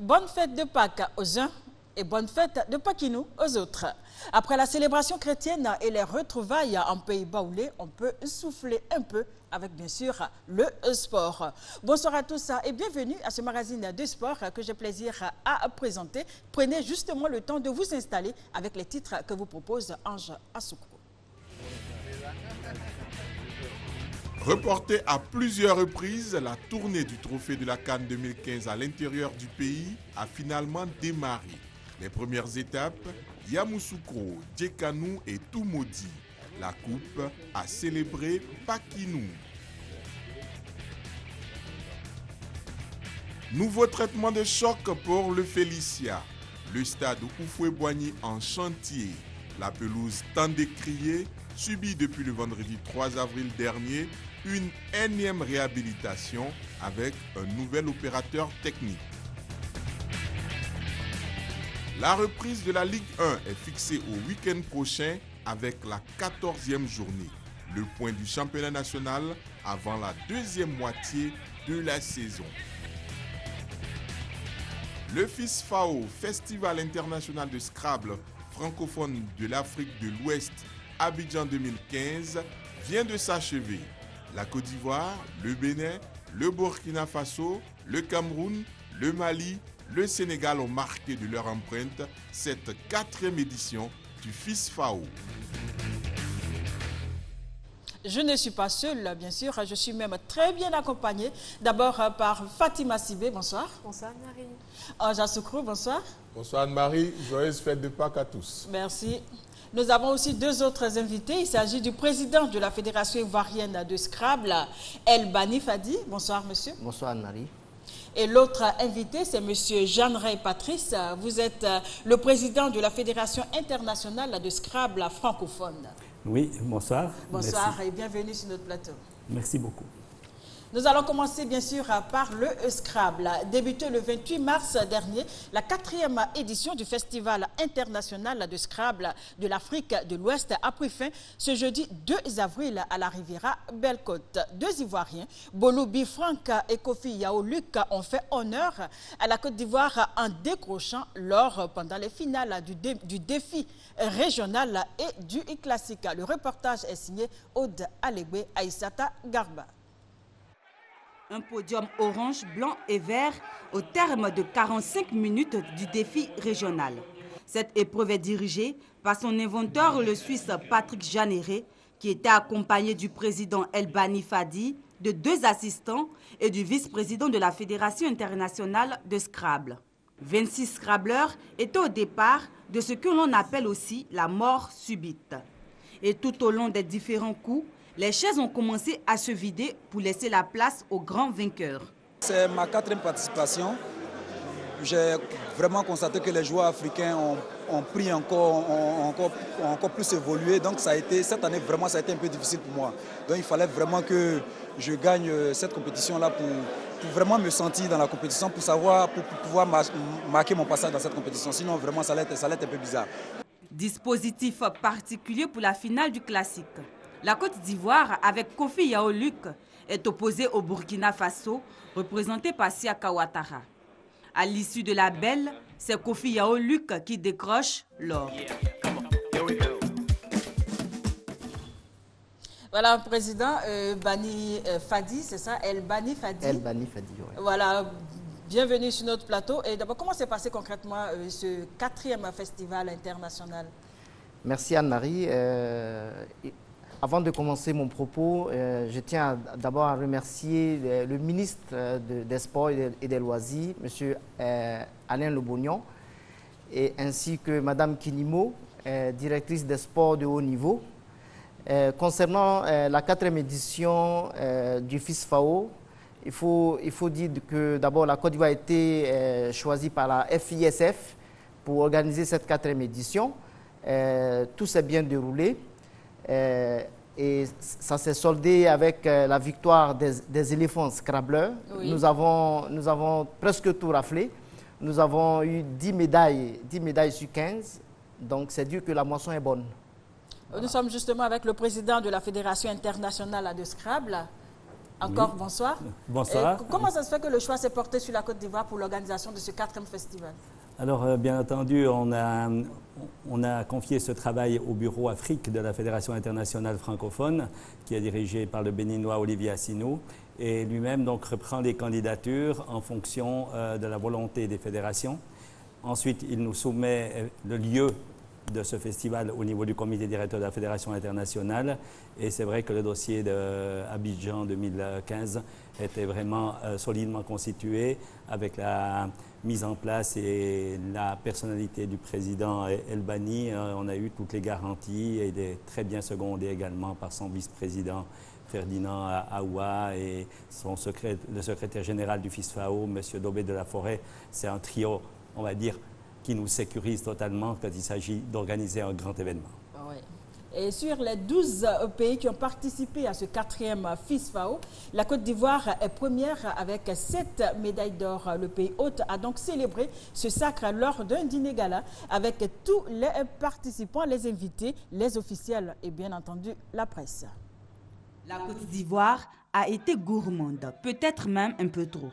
bonne fête de Pâques aux uns et bonne fête de Paquinou aux autres. Après la célébration chrétienne et les retrouvailles en Pays baoulé, on peut souffler un peu avec bien sûr le sport. Bonsoir à tous et bienvenue à ce magazine de sport que j'ai plaisir à présenter. Prenez justement le temps de vous installer avec les titres que vous propose Ange Assoukro. Reportée à plusieurs reprises, la tournée du trophée de la CAN 2015 à l'intérieur du pays a finalement démarré. Les premières étapes, Yamoussoukro, Djekanou et Toumoudi. La coupe a célébré Paquinou. Nouveau traitement de choc pour le Félicia. Le stade Oufoué-Boigny en chantier. La pelouse tant décriée subit depuis le vendredi 3 avril dernier une énième réhabilitation avec un nouvel opérateur technique. La reprise de la Ligue 1 est fixée au week-end prochain avec la 14e journée, le point du championnat national avant la deuxième moitié de la saison. Le FISFAO, Festival international de Scrabble francophone de l'Afrique de l'Ouest, Abidjan 2015, vient de s'achever. La Côte d'Ivoire, le Bénin, le Burkina Faso, le Cameroun, le Mali, le Sénégal ont marqué de leur empreinte cette 4e édition du FISFAO. Je ne suis pas seule, bien sûr, je suis même très bien accompagnée. D'abord par Fatima Sibé, bonsoir. Bonsoir Marie. Ange Assoukro, bonsoir. Bonsoir Anne-Marie, joyeuse fête de Pâques à tous. Merci. Nous avons aussi deux autres invités. Il s'agit du président de la Fédération ivoirienne de Scrabble, El Bani Fadi. Bonsoir monsieur. Bonsoir Anne-Marie. Et l'autre invité, c'est monsieur Jean-Ray Patrice. Vous êtes le président de la Fédération internationale de Scrabble francophone. Oui, bonsoir. Bonsoir. Merci. Et bienvenue sur notre plateau. Merci beaucoup. Nous allons commencer bien sûr par le Scrabble. Débuté le 28 mars dernier, la 4e édition du Festival international de Scrabble de l'Afrique de l'Ouest a pris fin ce jeudi 2 avril à la Riviera Belle-Côte. Deux Ivoiriens, Bolou Bifranc et Kofi Yaoluc, ont fait honneur à la Côte d'Ivoire en décrochant l'or pendant les finales du défi régional et du classique. Le reportage est signé Aude Alegbe Aïssata Garba. Un podium orange, blanc et vert au terme de 45 minutes du défi régional. Cette épreuve est dirigée par son inventeur, le Suisse Patrick Jeanneret, qui était accompagné du président El Bani Fadi, de 2 assistants et du vice-président de la Fédération internationale de Scrabble. 26 Scrabbleurs étaient au départ de ce que l'on appelle aussi la mort subite. Et tout au long des différents coups, les chaises ont commencé à se vider pour laisser la place aux grands vainqueurs. C'est ma 4e participation. J'ai vraiment constaté que les joueurs africains ont pris encore plus évolué. Donc cette année, vraiment, ça a été un peu difficile pour moi. Donc il fallait vraiment que je gagne cette compétition-là pour vraiment me sentir dans la compétition, pour pouvoir marquer mon passage dans cette compétition. Sinon, vraiment, ça allait être un peu bizarre. Dispositif particulier pour la finale du classique. La Côte d'Ivoire, avec Kofi Yaoluc, est opposée au Burkina Faso, représenté par Siaka Ouattara. À l'issue de la belle, c'est Kofi Yaoluc qui décroche l'or. Voilà, président Bani Fadi, c'est ça, El Bani Fadi. El Bani Fadi, oui. Voilà, bienvenue sur notre plateau. Et d'abord, comment s'est passé concrètement ce 4e festival international? Merci Anne-Marie. Avant de commencer mon propos, je tiens d'abord à remercier le ministre des Sports et des Loisirs, M. Alain Lebognon, et ainsi que Mme Kinimo, directrice des sports de haut niveau. Concernant la 4e édition du FISFAO, il faut dire que d'abord la Côte d'Ivoire a été choisie par la FISF pour organiser cette 4e édition. Tout s'est bien déroulé. Et ça s'est soldé avec la victoire des éléphants scrabbleurs. Oui. Nous avons presque tout raflé. Nous avons eu 10 médailles sur 15. Donc c'est dire que la moisson est bonne. Nous sommes justement avec le président de la Fédération internationale de Scrabble. Encore Oui. bonsoir. Bonsoir. Comment ça se fait que le choix s'est porté sur la Côte d'Ivoire pour l'organisation de ce 4e festival? Alors, bien entendu, on a confié ce travail au Bureau Afrique de la Fédération internationale francophone, qui est dirigé par le Béninois Olivier Assino, et lui-même donc reprend les candidatures en fonction de la volonté des fédérations. Ensuite, il nous soumet le lieu de ce festival au niveau du comité directeur de la Fédération internationale. Et c'est vrai que le dossier d'Abidjan 2015 était vraiment solidement constitué avec la mise en place et la personnalité du président El-Bani. On a eu toutes les garanties et il est très bien secondé également par son vice-président Ferdinand Aoua et le secrétaire général du FISFAO, M. Dobé de la Forêt. C'est un trio, on va dire, qui nous sécurise totalement quand il s'agit d'organiser un grand événement. Oui. Et sur les 12 pays qui ont participé à ce 4e FISFAO, la Côte d'Ivoire est première avec 7 médailles d'or. Le pays hôte a donc célébré ce sacre lors d'un dîner gala avec tous les participants, les invités, les officiels et bien entendu la presse. La Côte d'Ivoire a été gourmande, peut-être même un peu trop.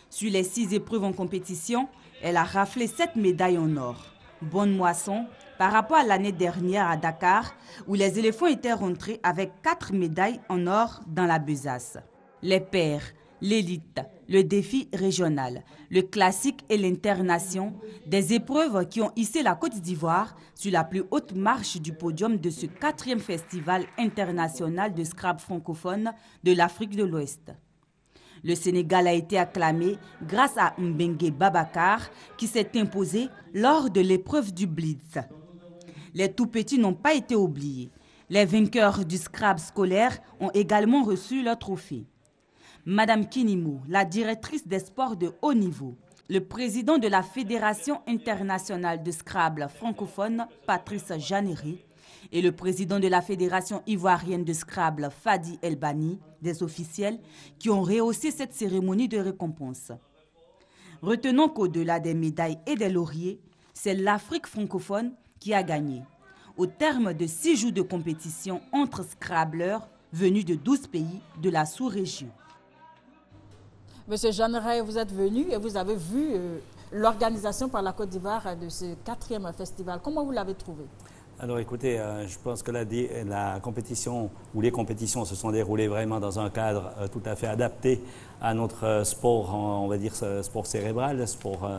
Sur les 6 épreuves en compétition, elle a raflé 7 médailles en or. Bonne moisson par rapport à l'année dernière à Dakar, où les éléphants étaient rentrés avec 4 médailles en or dans la besace. Les pairs, l'élite, le défi régional, le classique et l'internation, des épreuves qui ont hissé la Côte d'Ivoire sur la plus haute marche du podium de ce 4e festival international de Scrabble francophone de l'Afrique de l'Ouest. Le Sénégal a été acclamé grâce à Mbengue Babacar qui s'est imposé lors de l'épreuve du Blitz. Les tout-petits n'ont pas été oubliés. Les vainqueurs du Scrabble scolaire ont également reçu leur trophée. Madame Kinimou, la directrice des sports de haut niveau, le président de la Fédération internationale de Scrabble francophone, Patrice Janeri, et le président de la Fédération ivoirienne de Scrabble, Fadi El-Bani, des officiels qui ont rehaussé cette cérémonie de récompense. Retenons qu'au-delà des médailles et des lauriers, c'est l'Afrique francophone qui a gagné. Au terme de 6 jours de compétition entre Scrabbleurs venus de 12 pays de la sous-région. Monsieur Janeri, vous êtes venu et vous avez vu l'organisation par la Côte d'Ivoire de ce 4e festival. Comment vous l'avez trouvé? Alors écoutez, je pense que la compétition ou les compétitions se sont déroulées vraiment dans un cadre tout à fait adapté à notre sport, on va dire sport cérébral, sport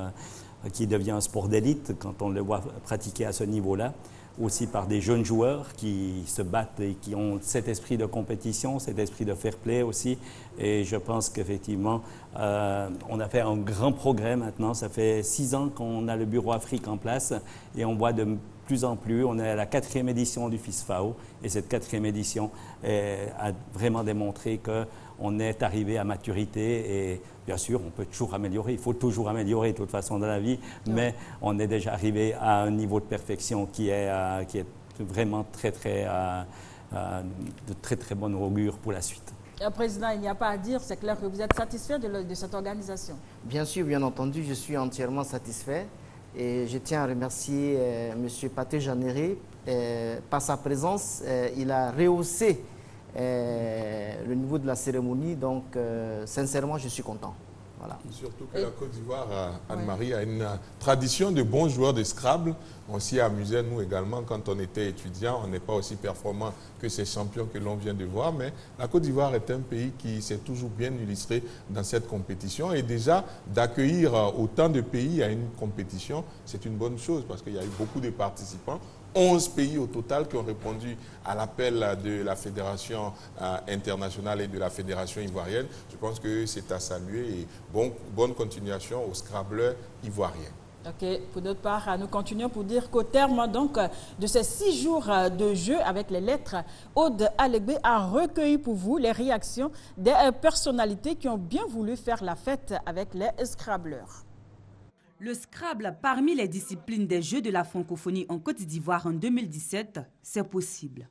qui devient un sport d'élite quand on le voit pratiquer à ce niveau-là, aussi par des jeunes joueurs qui se battent et qui ont cet esprit de compétition, cet esprit de fair play aussi. Et je pense qu'effectivement, on a fait un grand progrès maintenant. Ça fait 6 ans qu'on a le Bureau Afrique en place et on voit de plus en plus. On est à la 4e édition du FISFAO et cette 4e édition a vraiment démontré qu'on est arrivé à maturité et bien sûr, on peut toujours améliorer. Il faut toujours améliorer de toute façon dans la vie, mais on est déjà arrivé à un niveau de perfection qui est vraiment de très bonne augure pour la suite. Président, il n'y a pas à dire, c'est clair que vous êtes satisfait de cette organisation. Bien sûr, bien entendu, je suis entièrement satisfait. Et je tiens à remercier M. Paté Janeri. Par sa présence, il a rehaussé le niveau de la cérémonie. Donc, sincèrement, je suis content. Voilà. Surtout que la Côte d'Ivoire, Anne-Marie, a une tradition de bons joueurs de Scrabble. On s'y amusait, nous également, quand on était étudiants. On n'est pas aussi performant que ces champions que l'on vient de voir. Mais la Côte d'Ivoire est un pays qui s'est toujours bien illustré dans cette compétition. Et déjà, d'accueillir autant de pays à une compétition, c'est une bonne chose parce qu'il y a eu beaucoup de participants. 11 pays au total qui ont répondu à l'appel de la Fédération internationale et de la Fédération ivoirienne. Je pense que c'est à saluer et bonne continuation aux Scrabbleurs ivoiriens. Ok, pour notre part, nous continuons pour dire qu'au terme donc de ces 6 jours de jeu avec les lettres, Aude Alegbe a recueilli pour vous les réactions des personnalités qui ont bien voulu faire la fête avec les Scrabbleurs. Le Scrabble, parmi les disciplines des Jeux de la francophonie en Côte d'Ivoire en 2017, c'est possible.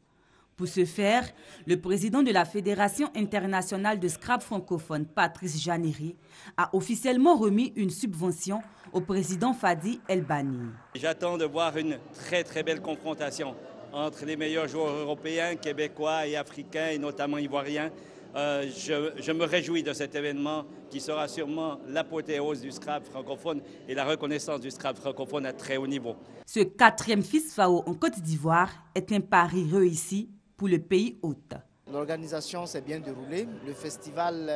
Pour ce faire, le président de la Fédération internationale de Scrabble francophone, Patrice Janeri, a officiellement remis une subvention au président Fadi El-Bani. J'attends de voir une très belle confrontation entre les meilleurs joueurs européens, québécois et africains, et notamment ivoiriens. Je me réjouis de cet événement qui sera sûrement l'apothéose du Scrabble francophone et la reconnaissance du Scrabble francophone à très haut niveau. Ce 4e FISFAO en Côte d'Ivoire est un pari réussi pour le pays hôte. L'organisation s'est bien déroulée. Le festival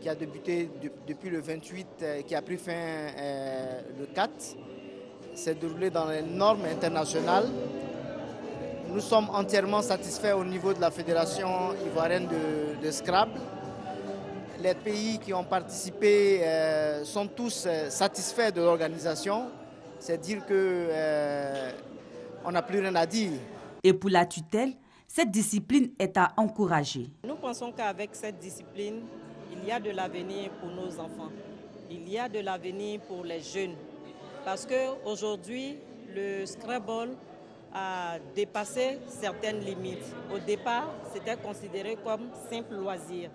qui a débuté depuis le 28, qui a pris fin le 4, s'est déroulé dans les normes internationales. Nous sommes entièrement satisfaits au niveau de la Fédération ivoirienne de Scrabble. Les pays qui ont participé sont tous satisfaits de l'organisation. C'est dire qu'on n'a plus rien à dire. Et pour la tutelle, cette discipline est à encourager. Nous pensons qu'avec cette discipline, il y a de l'avenir pour nos enfants. Il y a de l'avenir pour les jeunes. Parce qu'aujourd'hui, le Scrabble a dépassé certaines limites. Au départ, c'était considéré comme simple loisir.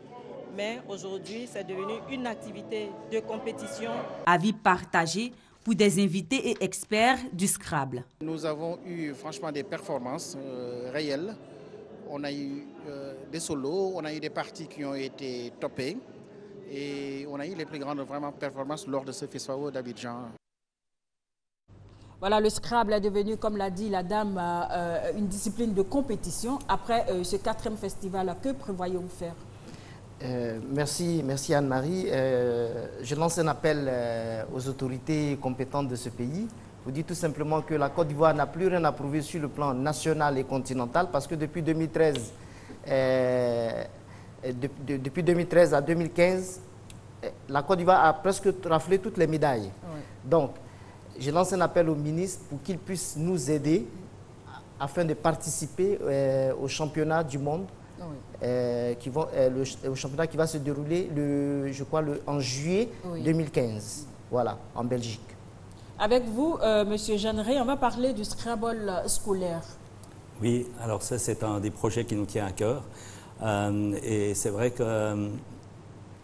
Mais aujourd'hui, c'est devenu une activité de compétition. Avis partagé pour des invités et experts du Scrabble. Nous avons eu franchement des performances réelles. On a eu des solos, on a eu des parties qui ont été topées et on a eu les plus grandes vraiment performances lors de ce FISFAO d'Abidjan. Voilà, le Scrabble est devenu, comme l'a dit la dame, une discipline de compétition. Après ce 4e festival, que prévoyez-vous faire? Merci Anne-Marie. Je lance un appel aux autorités compétentes de ce pays. Je vous dis tout simplement que la Côte d'Ivoire n'a plus rien à prouver sur le plan national et continental parce que depuis 2013 à 2015, la Côte d'Ivoire a presque raflé toutes les médailles. Oui. Donc, je lance un appel au ministre pour qu'il puisse nous aider afin de participer au championnat du monde. Oui. Le championnat qui va se dérouler, en juillet 2015, voilà, en Belgique. Avec vous, Monsieur Jeanneret, on va parler du Scrabble scolaire. Oui, alors ça, c'est un des projets qui nous tient à cœur. Et c'est vrai que,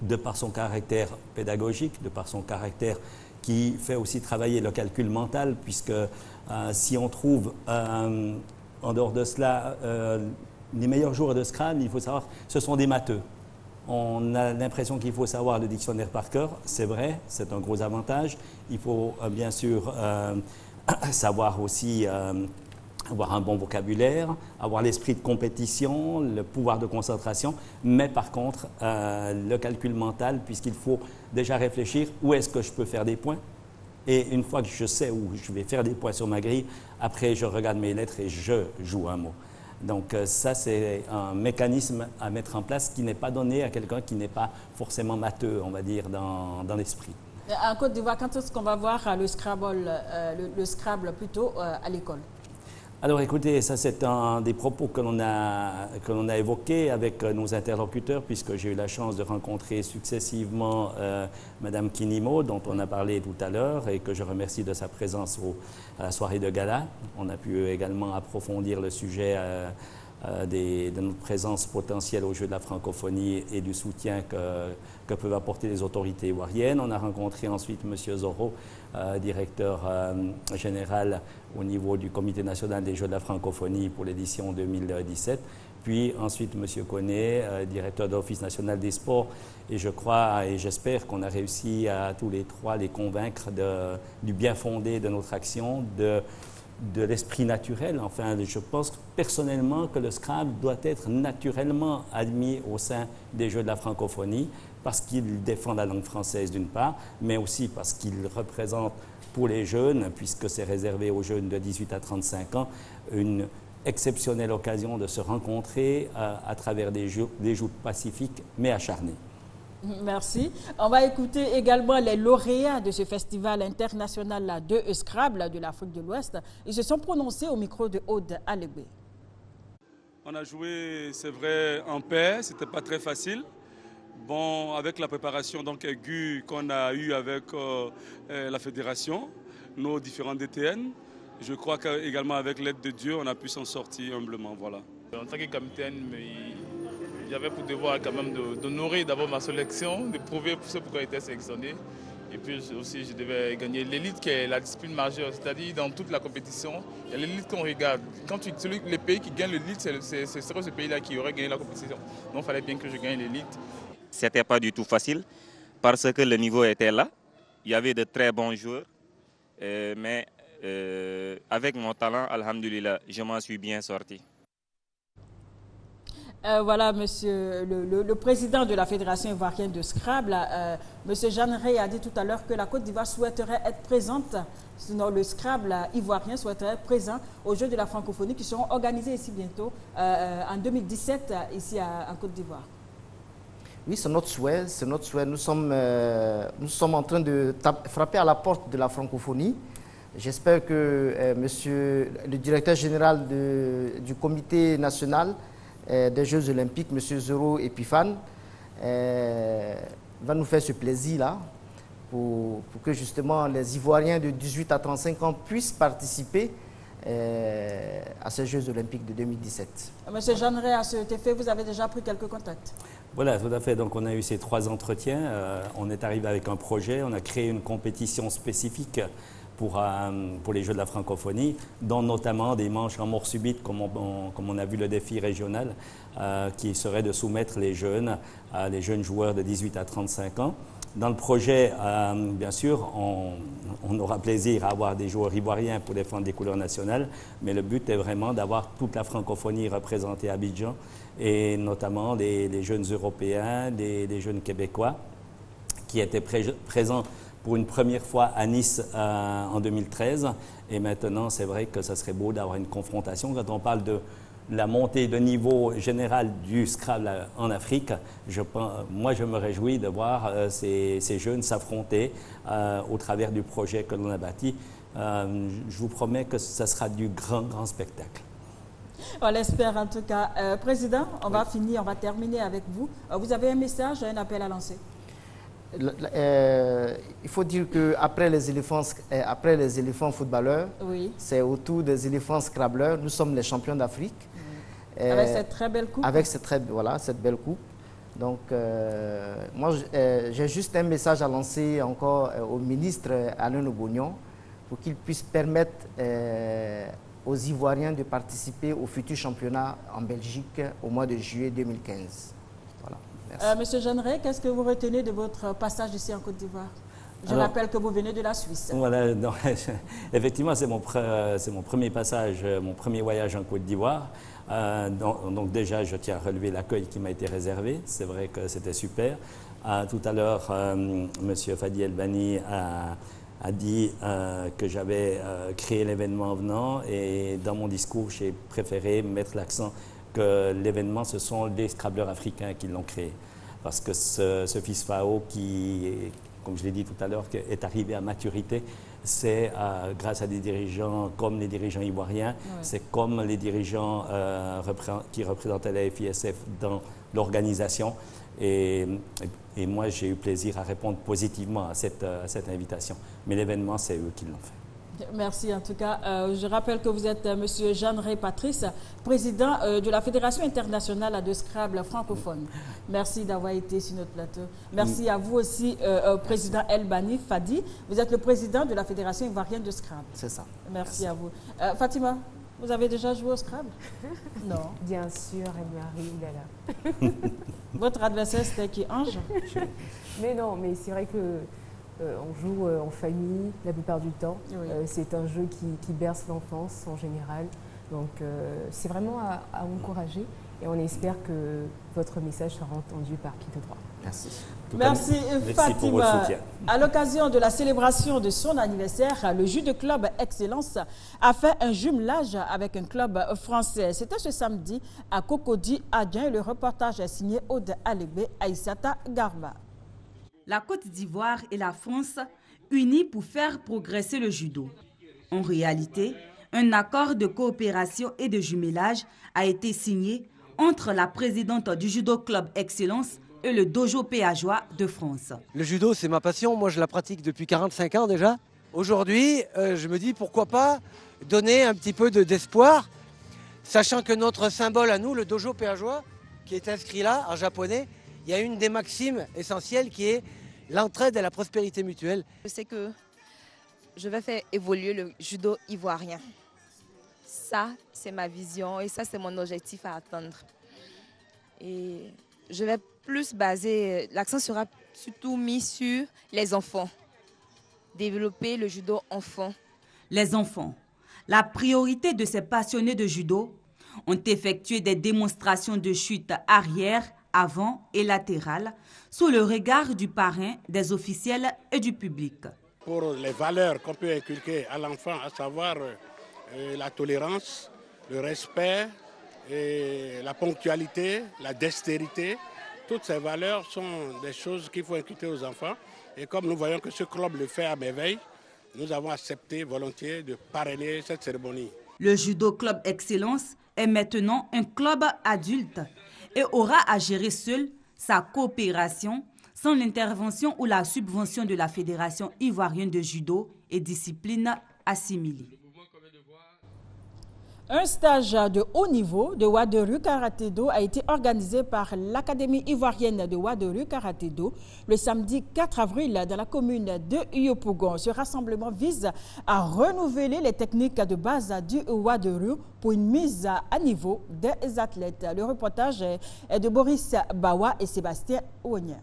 de par son caractère pédagogique, de par son caractère qui fait aussi travailler le calcul mental, puisque si on trouve, en dehors de cela, les meilleurs joueurs de Scrabble, il faut savoir, ce sont des matheux. On a l'impression qu'il faut savoir le dictionnaire par cœur, c'est vrai, c'est un gros avantage. Il faut bien sûr savoir aussi avoir un bon vocabulaire, avoir l'esprit de compétition, le pouvoir de concentration, mais par contre, le calcul mental, puisqu'il faut déjà réfléchir où est-ce que je peux faire des points. Et une fois que je sais où je vais faire des points sur ma grille, après je regarde mes lettres et je joue un mot. Donc ça, c'est un mécanisme à mettre en place qui n'est pas donné à quelqu'un qui n'est pas forcément matheux, on va dire, dans l'esprit. En Côte d'Ivoire, quand est-ce qu'on va voir le Scrabble plutôt à l'école? Alors écoutez, ça c'est un des propos que l'on a évoqués avec nos interlocuteurs, puisque j'ai eu la chance de rencontrer successivement Madame Kinimo, dont on a parlé tout à l'heure, et que je remercie de sa présence à la soirée de gala. On a pu également approfondir le sujet de notre présence potentielle au jeu de la francophonie et du soutien que peuvent apporter les autorités ivoiriennes. On a rencontré ensuite M. Zoro, directeur général au niveau du Comité national des jeux de la francophonie pour l'édition 2017. Puis ensuite M. Koné, directeur de l'Office national des sports. Et je crois et j'espère qu'on a réussi à tous les trois les convaincre du bien fondé de notre action, de l'esprit naturel. Enfin, je pense personnellement que le Scrabble doit être naturellement admis au sein des Jeux de la francophonie parce qu'il défend la langue française d'une part, mais aussi parce qu'il représente pour les jeunes, puisque c'est réservé aux jeunes de 18 à 35 ans, une exceptionnelle occasion de se rencontrer à travers des joutes pacifiques mais acharnées. Merci. On va écouter également les lauréats de ce festival international de Scrabble de l'Afrique de l'Ouest. Ils se sont prononcés au micro de Aude Allegbe. On a joué, c'est vrai, en paix, c'était pas très facile. Bon, avec la préparation donc aiguë qu'on a eue avec la fédération, nos différents DTN, je crois qu'également avec l'aide de Dieu, on a pu s'en sortir humblement, voilà. En tant que capitaine, j'avais pour devoir quand même d'honorer d'abord ma sélection, de prouver ce pourquoi j'étais sélectionné. Et puis aussi, je devais gagner l'élite qui est la discipline majeure, c'est-à-dire dans toute la compétition, il y a l'élite qu'on regarde. Les pays qui gagnent l'élite, c'est ce pays-là qui aurait gagné la compétition. Donc il fallait bien que je gagne l'élite. C'était pas du tout facile parce que le niveau était là. Il y avait de très bons joueurs, mais avec mon talent, alhamdoulilah, je m'en suis bien sorti. Voilà, monsieur le président de la Fédération ivoirienne de Scrabble, monsieur Jeanne Rey a dit tout à l'heure que la Côte d'Ivoire souhaiterait être présente, sinon le Scrabble ivoirien souhaiterait être présent aux Jeux de la francophonie qui seront organisés ici bientôt, en 2017, ici en Côte d'Ivoire. Oui, c'est notre souhait, c'est notre souhait. Nous sommes en train de frapper à la porte de la francophonie. J'espère que monsieur le directeur général du comité national des Jeux Olympiques, M. Zoro Epiphane, va nous faire ce plaisir-là pour que justement les Ivoiriens de 18 à 35 ans puissent participer à ces Jeux Olympiques de 2017. Monsieur Jeanne Rey, à cet effet, vous avez déjà pris quelques contacts? Voilà, tout à fait. Donc on a eu ces 3 entretiens. On est arrivé avec un projet. On a créé une compétition spécifique pour les Jeux de la francophonie, dont notamment des manches en mort subite, comme on a vu le défi régional, qui serait de soumettre les jeunes joueurs de 18 à 35 ans. Dans le projet, bien sûr, on aura plaisir à avoir des joueurs ivoiriens pour défendre des couleurs nationales, mais le but est vraiment d'avoir toute la francophonie représentée à Abidjan, et notamment des jeunes Européens, des jeunes Québécois, qui étaient présents pour une première fois à Nice en 2013. Et maintenant, c'est vrai que ça serait beau d'avoir une confrontation. Quand on parle de la montée de niveau général du Scrabble en Afrique, moi, je me réjouis de voir ces jeunes s'affronter au travers du projet que l'on a bâti. Je vous promets que ça sera du grand spectacle. On l'espère en tout cas. Président, on va terminer avec vous. Vous avez un message, un appel à lancer? Il faut dire qu'après les éléphants footballeurs, oui, c'est au tour des éléphants scrabbleurs. Nous sommes les champions d'Afrique. Avec cette très belle coupe. Avec cette belle coupe. Donc, moi, j'ai juste un message à lancer encore au ministre Alain Obognon pour qu'il puisse permettre aux Ivoiriens de participer au futur championnat en Belgique au mois de juillet 2015. Voilà. Monsieur Jeanne Rey, qu'est-ce que vous retenez de votre passage ici en Côte d'Ivoire? Je rappelle que vous venez de la Suisse. Voilà, non, effectivement, c'est mon premier passage, mon premier voyage en Côte d'Ivoire. Donc déjà, je tiens à relever l'accueil qui m'a été réservé. C'est vrai que c'était super. Tout à l'heure, monsieur Fadi El-Bani a dit que j'avais créé l'événement en venant, et dans mon discours, j'ai préféré mettre l'accent que l'événement, ce sont les scrabbleurs africains qui l'ont créé. Parce que ce FISFAO qui, comme je l'ai dit tout à l'heure, est arrivé à maturité, c'est grâce à des dirigeants comme les dirigeants ivoiriens, c'est comme les dirigeants qui représentaient la FISF dans l'organisation. Et moi, j'ai eu plaisir à répondre positivement à cette invitation. Mais l'événement, c'est eux qui l'ont fait. Merci en tout cas. Je rappelle que vous êtes M. Jeanne Rey Patrice, président de la Fédération internationale de Scrabble francophone. Merci d'avoir été sur notre plateau. Merci à vous aussi, président El-Bani Fadi. Vous êtes le président de la Fédération ivoirienne de Scrabble. C'est ça. Merci à vous. Fatima, vous avez déjà joué au Scrabble? Non. Bien sûr, Anne-Marie, Votre adversaire, c'était qui? Ange? Mais non, mais c'est vrai que on joue en famille la plupart du temps. Oui. C'est un jeu qui berce l'enfance en général. Donc c'est vraiment à encourager, et on espère que votre message sera entendu par qui de droit. Merci. Merci Fatima. Pour votre soutien. À l'occasion de la célébration de son anniversaire, le Judo Club Excellence a fait un jumelage avec un club français. C'était ce samedi à Cocody, Adien. Le reportage est signé Aude Alébé, Aïssata Garba. La Côte d'Ivoire et la France unis pour faire progresser le judo. En réalité, un accord de coopération et de jumelage a été signé entre la présidente du Judo Club Excellence et le Dojo Péageois de France. Le judo, c'est ma passion. Moi, je la pratique depuis 45 ans déjà. Aujourd'hui, je me dis pourquoi pas donner un petit peu d'espoir, sachant que notre symbole à nous, le Dojo Péageois, qui est inscrit là en japonais, il y a une des maximes essentielles qui est l'entraide et la prospérité mutuelle. Je sais que je vais faire évoluer le judo ivoirien. Ça, c'est ma vision et ça, c'est mon objectif à atteindre. Et je vais plus baser, l'accent sera surtout mis sur les enfants. Développer le judo enfant. Les enfants, la priorité de ces passionnés de judo, ont effectué des démonstrations de chute arrière, avant et latérale sous le regard du parrain, des officiels et du public. Pour les valeurs qu'on peut inculquer à l'enfant, à savoir la tolérance, le respect, et la ponctualité, la dextérité, toutes ces valeurs sont des choses qu'il faut inculquer aux enfants. Et comme nous voyons que ce club le fait à merveille, nous avons accepté volontiers de parrainer cette cérémonie. Le Judo Club Excellence est maintenant un club adulte et aura à gérer seul sa coopération sans l'intervention ou la subvention de la Fédération ivoirienne de judo et discipline assimilée. Un stage de haut niveau de Ouadéru Karaté-Do a été organisé par l'Académie ivoirienne de Ouadéru Karaté-Do le samedi 4 avril dans la commune de Yopougon. Ce rassemblement vise à renouveler les techniques de base du Ouadéru pour une mise à niveau des athlètes. Le reportage est de Boris Bawa et Sébastien Ouagna.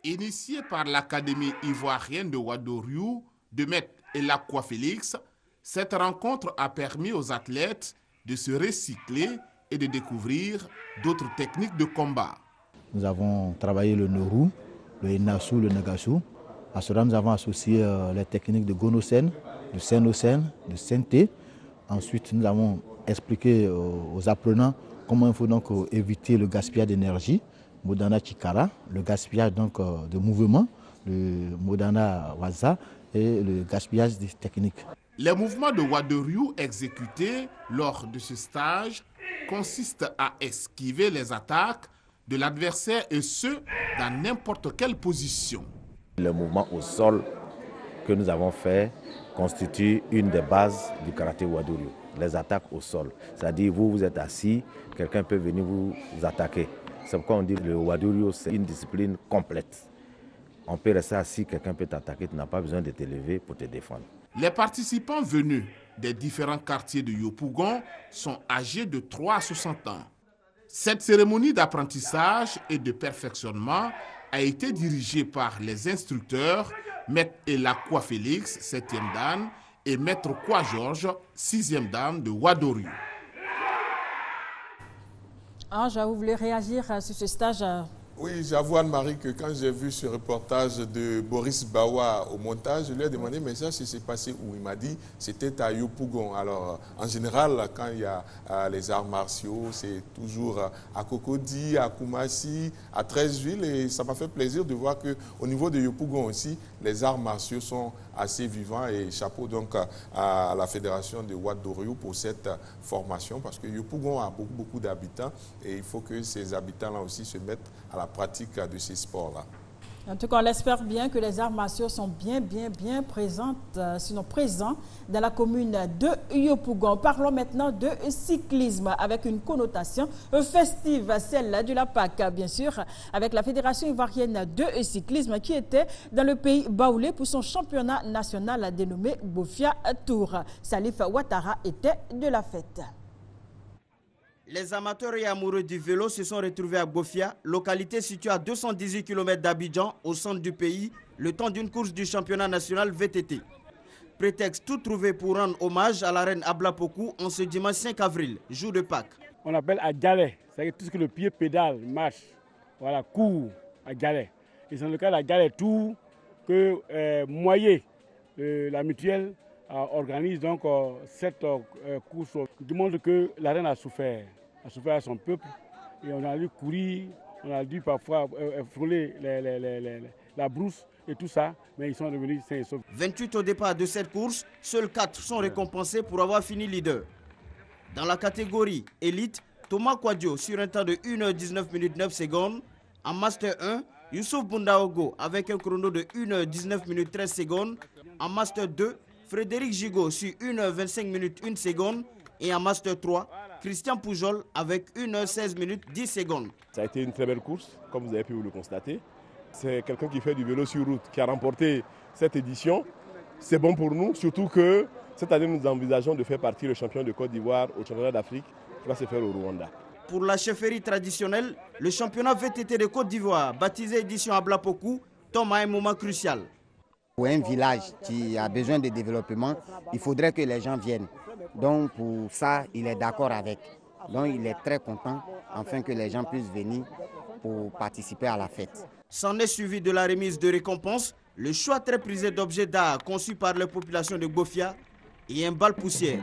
Initié par l'Académie ivoirienne de Ouadéru de Maître Elakwa Félix, cette rencontre a permis aux athlètes de se recycler et de découvrir d'autres techniques de combat. Nous avons travaillé le Noru, le Inasu, le Nagasu. À cela, nous avons associé les techniques de Gonosen, de Senosen, de Sente. Ensuite, nous avons expliqué aux apprenants comment il faut donc éviter le gaspillage d'énergie, Modana Chikara, le gaspillage donc de mouvement, le Modana Waza et le gaspillage des techniques. Les mouvements de Ouadéru exécutés lors de ce stage consistent à esquiver les attaques de l'adversaire et ce, dans n'importe quelle position. Le mouvement au sol que nous avons fait constitue une des bases du karaté Ouadéru, les attaques au sol. C'est-à-dire vous êtes assis, quelqu'un peut venir vous attaquer. C'est pourquoi on dit que le Ouadéru, c'est une discipline complète. On peut rester assis, quelqu'un peut t'attaquer, tu n'as pas besoin de te lever pour te défendre. Les participants venus des différents quartiers de Yopougon sont âgés de 3 à 60 ans. Cette cérémonie d'apprentissage et de perfectionnement a été dirigée par les instructeurs Maître Elakwa Félix, 7e dan, et Maître Kwa Georges, 6e dan de Ouadéru. Ange, vous voulez réagir sur ce stage? Oui, j'avoue Anne-Marie que quand j'ai vu ce reportage de Boris Bawa au montage, je lui ai demandé mais ça s'est passé où? Il m'a dit c'était à Yopougon. Alors en général quand il y a les arts martiaux, c'est toujours à Cocody, à Koumassi, à Treichville et ça m'a fait plaisir de voir qu'au niveau de Yopougon aussi, les arts martiaux sont assez vivants et chapeau donc à la fédération de Ouadéru pour cette formation parce que Yopougon a beaucoup d'habitants et il faut que ces habitants-là aussi se mettent à la pratique de ces sports-là. En tout cas, on espère bien que les arts martiaux sont bien présents dans la commune de Yopougon. Parlons maintenant de cyclisme avec une connotation festive, celle de la Pâque, bien sûr, avec la Fédération ivoirienne de cyclisme qui était dans le pays baoulé pour son championnat national dénommé Bofia Tour. Salif Ouattara était de la fête. Les amateurs et amoureux du vélo se sont retrouvés à Bofia, localité située à 218 km d'Abidjan, au centre du pays, le temps d'une course du championnat national VTT. Prétexte tout trouvé pour rendre hommage à la reine Ablapoku en ce dimanche 5 avril, jour de Pâques. On appelle à galet, c'est-à-dire tout ce que le pied pédale, marche, voilà, court à galet. Et c'est dans le cas de la galet tout que Moyer, la mutuelle, organise donc cette course qui montre que la reine a souffert à son peuple et on a dû courir, on a dû parfois frôler la brousse et tout ça, mais ils sont revenus sains et saufs. 28 au départ de cette course, seuls 4 sont récompensés pour avoir fini leader. Dans la catégorie élite, Thomas Kwadjo sur un temps de 1h19 minutes 9 secondes. En Master 1, Youssouf Bundaogo avec un chrono de 1h19 minutes 13 secondes. En Master 2, Frédéric Gigot sur 1h25 minutes 1 seconde. Et en Master 3, Christian Poujol avec 1h16 minutes 10 secondes. Ça a été une très belle course, comme vous avez pu le constater. C'est quelqu'un qui fait du vélo sur route, qui a remporté cette édition. C'est bon pour nous, surtout que cette année, nous envisageons de faire partie le champion de Côte d'Ivoire au championnat d'Afrique qui va se faire au Rwanda. Pour la chefferie traditionnelle, le championnat VTT de Côte d'Ivoire, baptisé édition Ablapoku, tombe à un moment crucial. Pour un village qui a besoin de développement, il faudrait que les gens viennent. Donc pour ça, il est d'accord avec. Donc il est très content afin que les gens puissent venir pour participer à la fête. S'en est suivi de la remise de récompenses, le choix très prisé d'objets d'art conçus par la population de Bofia et un bal poussière.